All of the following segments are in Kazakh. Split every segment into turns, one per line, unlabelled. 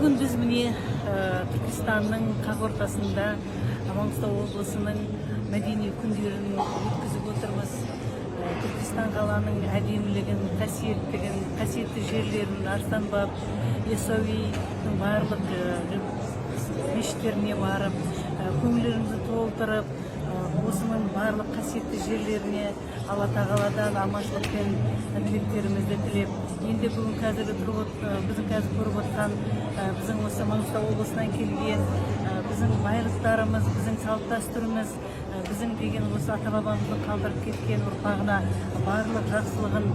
Бүгін біз міне Түркістанның қақ ортасында Маңғыстау облысының мәдени күндерін өткізіп отырмыз. Түркістан қаланың әдемілігін, қасиетті жерлерін, Арыстанбаб, Яссауидің барлық мешіттеріне барып, көңілдерімізді толтырып, осының барлық қасиетті жерлеріне Алла тағаладан аманшылық пен тілектерімізді тілеп, енді бүгін біздің қазір көріп отқан біздің осы Маңғыстау облысынан келген біздің байлықтарымыз, біздің салт дәстүріміз, біздің деген осы ата-бабамыздың қалдырып кеткен ұрпағына барлық жақсылығын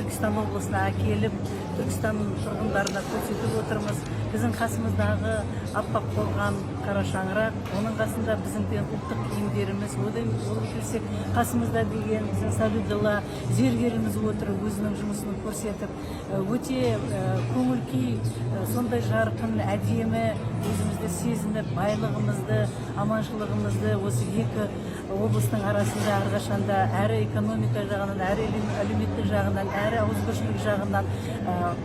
Түркістан облысына әкеліп, Түркістан тұрғындарына көрсетіп отырмыз. Біздің қасымыздағы аппақ болған қара шаңырақ, оның қасында біздің ұлттық киімдеріміз, одан келсек қасымызда деген біздің Сәдуолла зергеріміз отыр, өзінің жұмысын көрсетіп, өте көңіл күй, сондай жарқын, әдемі, өзімізді сезініп, байлығымызды, аманшылығымызды осы екі облыстың арасында әрқашанда әрі экономика жағынан, әрі әлеуметтік жағынан, әрі ауызбіршілік жағынан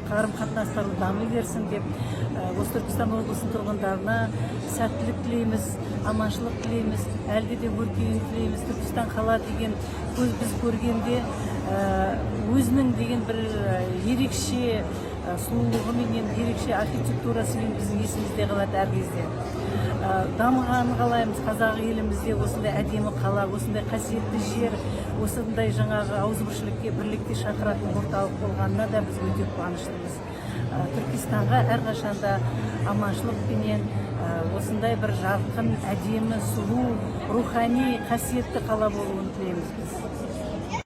қарым-қатынастар дами берсін деп, осы Түркістан облысының тұрғындарына сәттілік тілейміз, аманшылық тілейміз, әлде де өркеюін тілейміз. Түркістан қала деген біз көргенде өзінің деген бір ерекше сұлулығыменен, ерекше архитектурасымен біздің есімізде қалады әр кезде. Дамығанын қалаймыз, қазақ елімізде осындай әдемі қала, осындай қасиетті жер, осындай жаңағы ауызбіршілікке, бірлікке шақыратын орталық болғанына да біз өте қуаныштымыз. Түркістанға әрқашанда аманшылық пенен осындай бір жарқын, әдемі, сұлу, рухани, қасиетті қала болуын тілейміз біз.